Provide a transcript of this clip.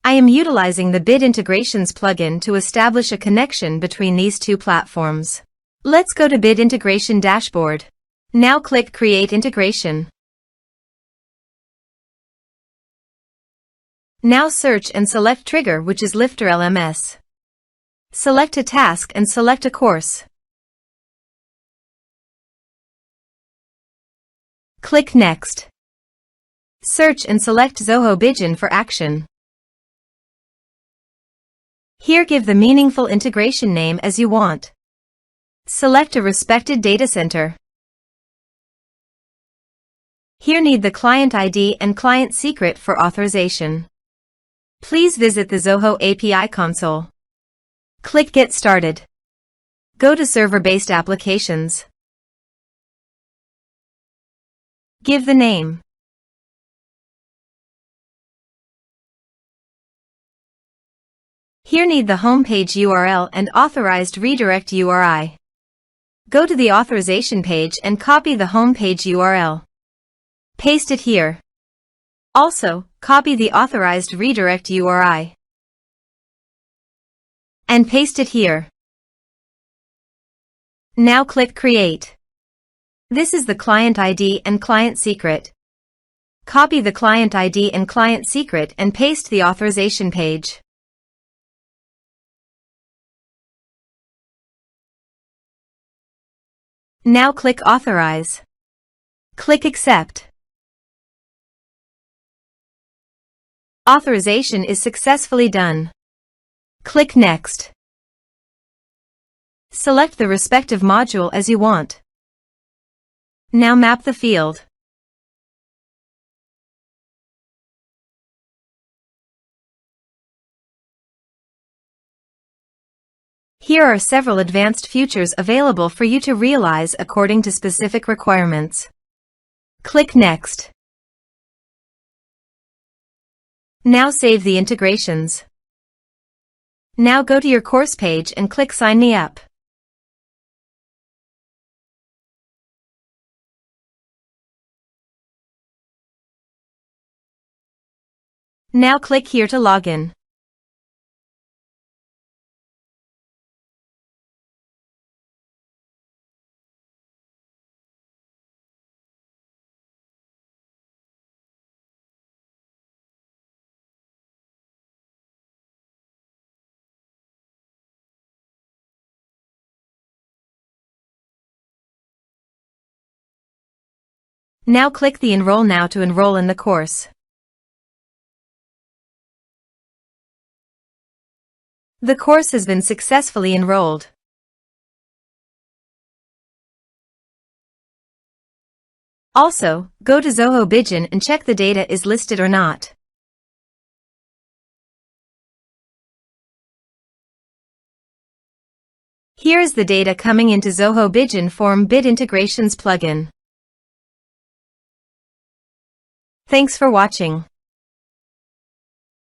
I am utilizing the Bit Integrations plugin to establish a connection between these two platforms. Let's go to Bit Integration Dashboard. Now click Create Integration. Now search and select Trigger, which is LifterLMS. Select a task and select a course. Click Next. Search and select Zoho Bigin for action. Here give the meaningful integration name as you want. Select a respected data center. Here need the client ID and client secret for authorization. Please visit the Zoho API console. Click Get Started. Go to Server-Based Applications. Give the name. Here need the homepage URL and authorized redirect URI. Go to the authorization page and copy the homepage URL. Paste it here. Also, copy the authorized redirect URI. And paste it here. Now click Create. This is the client ID and client secret. Copy the client ID and client secret and paste the authorization page. Now click Authorize. Click Accept. Authorization is successfully done. Click Next. Select the respective module as you want. Now map the field. Here are several advanced features available for you to realize according to specific requirements. Click Next. Now save the integrations. Now go to your course page and click Sign Me Up. Now click here to log in. Now click the Enroll Now to enroll in the course. The course has been successfully enrolled. Also, go to Zoho Bigin and check the data is listed or not. Here is the data coming into Zoho Bigin from Bit Integrations plugin. Thanks for watching.